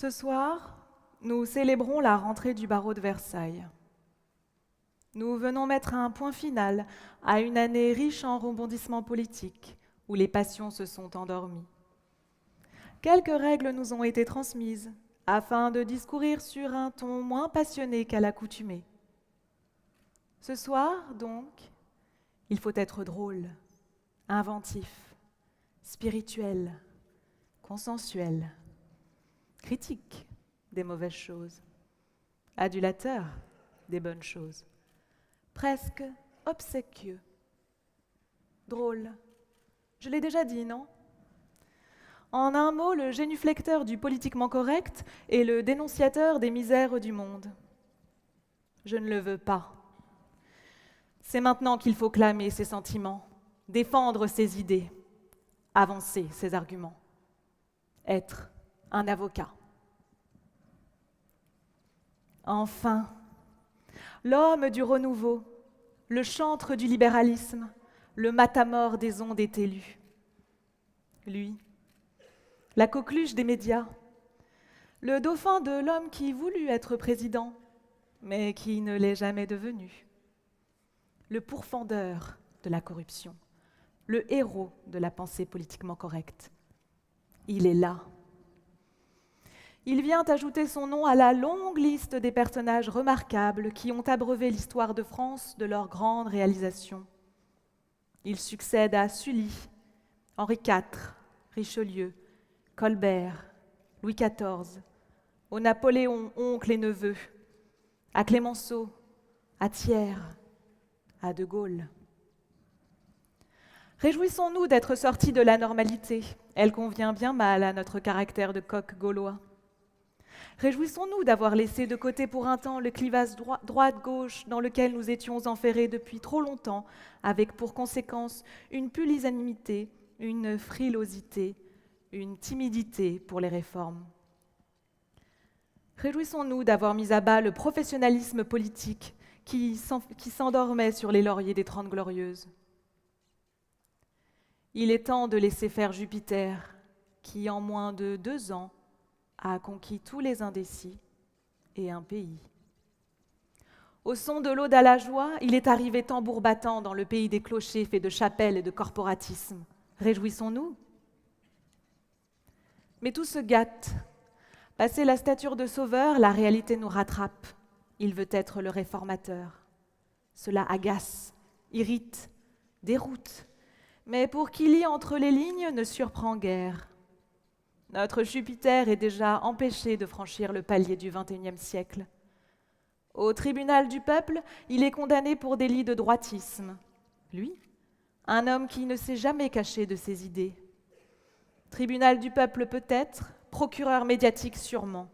Ce soir, nous célébrons la rentrée du barreau de Versailles. Nous venons mettre un point final à une année riche en rebondissements politiques, où les passions se sont endormies. Quelques règles nous ont été transmises, afin de discourir sur un ton moins passionné qu'à l'accoutumée. Ce soir, donc, il faut être drôle, inventif, spirituel, consensuel, critique des mauvaises choses, adulateur des bonnes choses, presque obséquieux, drôle. Je l'ai déjà dit, non ? En un mot, le génuflecteur du politiquement correct et le dénonciateur des misères du monde. Je ne le veux pas. C'est maintenant qu'il faut clamer ses sentiments, défendre ses idées, avancer ses arguments, être un avocat. Enfin, l'homme du renouveau, le chantre du libéralisme, le matamore des ondes est élu. Lui, la coqueluche des médias, le dauphin de l'homme qui voulut être président, mais qui ne l'est jamais devenu, le pourfendeur de la corruption, le héros de la pensée politiquement correcte. Il est là. Il vient ajouter son nom à la longue liste des personnages remarquables qui ont abreuvé l'histoire de France de leurs grandes réalisations. Il succède à Sully, Henri IV, Richelieu, Colbert, Louis XIV, au Napoléon, oncle et neveu, à Clémenceau, à Thiers, à De Gaulle. Réjouissons-nous d'être sortis de la normalité. Elle convient bien mal à notre caractère de coq gaulois. Réjouissons-nous d'avoir laissé de côté pour un temps le clivage droite-gauche dans lequel nous étions enferrés depuis trop longtemps, avec pour conséquence une pusillanimité, une frilosité, une timidité pour les réformes. Réjouissons-nous d'avoir mis à bas le professionnalisme politique qui s'endormait sur les lauriers des 30 Glorieuses. Il est temps de laisser faire Jupiter, qui en moins de 2 ans a conquis tous les indécis et un pays. Au son de l'Aude à la joie, il est arrivé tambour battant dans le pays des clochers faits de chapelles et de corporatisme. Réjouissons-nous. Mais tout se gâte. Passé la stature de sauveur, la réalité nous rattrape. Il veut être le réformateur. Cela agace, irrite, déroute, mais pour qui lit entre les lignes ne surprend guère. Notre Jupiter est déjà empêché de franchir le palier du XXIe siècle. Au tribunal du peuple, il est condamné pour délit de droitisme. Lui, un homme qui ne s'est jamais caché de ses idées. Tribunal du peuple peut-être, procureur médiatique sûrement.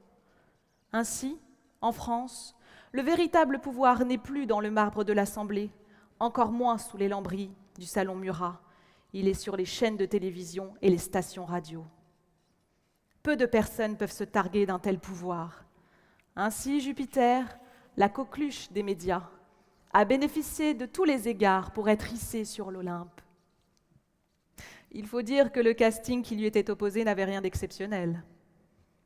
Ainsi, en France, le véritable pouvoir n'est plus dans le marbre de l'Assemblée, encore moins sous les lambris du salon Murat. Il est sur les chaînes de télévision et les stations radio. Peu de personnes peuvent se targuer d'un tel pouvoir. Ainsi, Jupiter, la coqueluche des médias, a bénéficié de tous les égards pour être hissé sur l'Olympe. Il faut dire que le casting qui lui était opposé n'avait rien d'exceptionnel.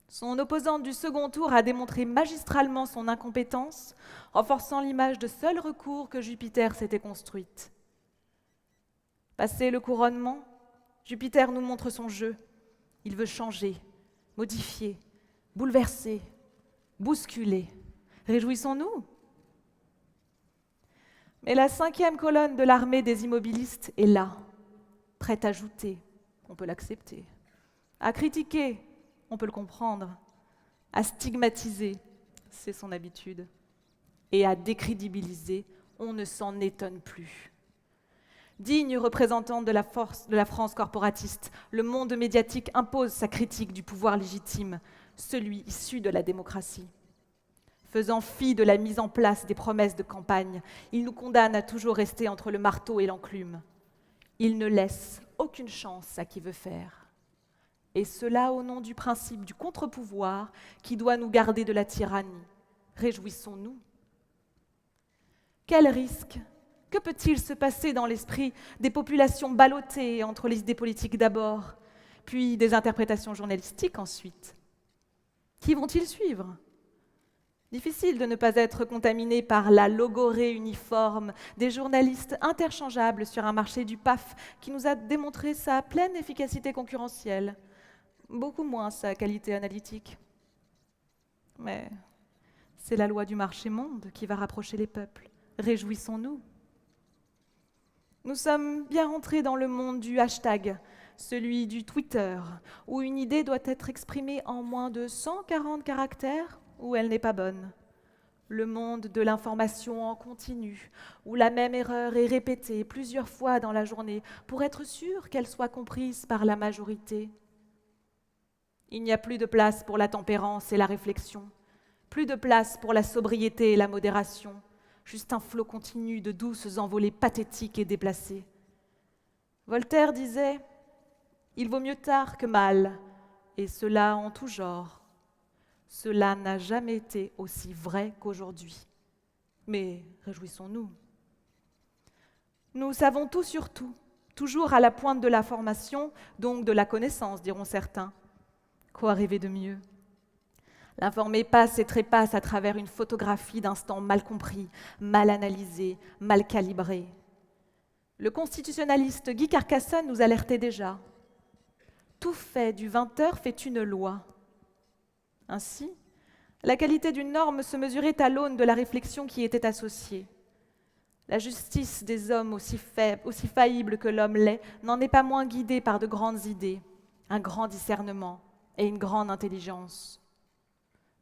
Son opposante du second tour a démontré magistralement son incompétence, renforçant l'image de seul recours que Jupiter s'était construite. Passé le couronnement, Jupiter nous montre son jeu. Il veut changer, modifier, bouleverser, bousculer. Réjouissons-nous. Mais la 5e colonne de l'armée des immobilistes est là, prête à jouter, on peut l'accepter, à critiquer, on peut le comprendre, à stigmatiser, c'est son habitude, et à décrédibiliser, on ne s'en étonne plus. Digne représentante de la France corporatiste, le monde médiatique impose sa critique du pouvoir légitime, celui issu de la démocratie. Faisant fi de la mise en place des promesses de campagne, il nous condamne à toujours rester entre le marteau et l'enclume. Il ne laisse aucune chance à qui veut faire. Et cela au nom du principe du contre-pouvoir qui doit nous garder de la tyrannie. Réjouissons-nous. Quel risque ? Que peut-il se passer dans l'esprit des populations ballottées entre les idées politiques d'abord, puis des interprétations journalistiques ensuite ? Qui vont-ils suivre? Difficile de ne pas être contaminé par la logorée uniforme des journalistes interchangeables sur un marché du PAF qui nous a démontré sa pleine efficacité concurrentielle, beaucoup moins sa qualité analytique. Mais c'est la loi du marché-monde qui va rapprocher les peuples. Réjouissons-nous. Nous sommes bien rentrés dans le monde du hashtag, celui du Twitter, où une idée doit être exprimée en moins de 140 caractères ou elle n'est pas bonne. Le monde de l'information en continu, où la même erreur est répétée plusieurs fois dans la journée pour être sûr qu'elle soit comprise par la majorité. Il n'y a plus de place pour la tempérance et la réflexion, plus de place pour la sobriété et la modération, juste un flot continu de douces envolées pathétiques et déplacées. Voltaire disait « Il vaut mieux tard que mal, et cela en tout genre. Cela n'a jamais été aussi vrai qu'aujourd'hui. Mais réjouissons-nous. Nous savons tout sur tout, toujours à la pointe de la formation, donc de la connaissance, diront certains. Quoi rêver de mieux? L'informé passe et trépasse à travers une photographie d'instants mal compris, mal analysés, mal calibrés. Le constitutionnaliste Guy Carcassonne nous alertait déjà. Tout fait du 20h fait une loi. Ainsi, la qualité d'une norme se mesurait à l'aune de la réflexion qui y était associée. La justice des hommes, aussi faillible que l'homme l'est, n'en est pas moins guidée par de grandes idées, un grand discernement et une grande intelligence.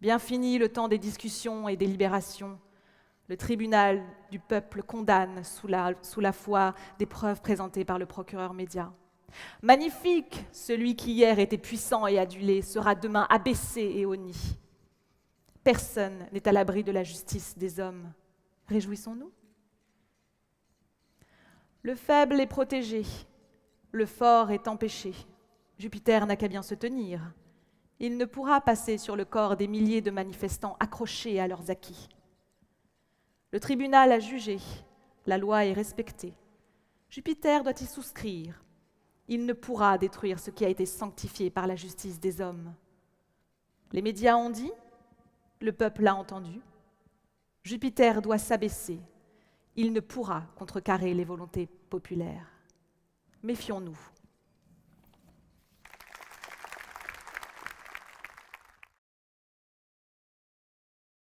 Bien fini le temps des discussions et des libérations. Le tribunal du peuple condamne sous la foi des preuves présentées par le procureur média. Magnifique, celui qui hier était puissant et adulé sera demain abaissé et honni. Personne n'est à l'abri de la justice des hommes. Réjouissons-nous. Le faible est protégé, le fort est empêché. Jupiter n'a qu'à bien se tenir. Il ne pourra passer sur le corps des milliers de manifestants accrochés à leurs acquis. Le tribunal a jugé, la loi est respectée. Jupiter doit y souscrire. Il ne pourra détruire ce qui a été sanctifié par la justice des hommes. Les médias ont dit, le peuple l'a entendu. Jupiter doit s'abaisser. Il ne pourra contrecarrer les volontés populaires. Méfions-nous.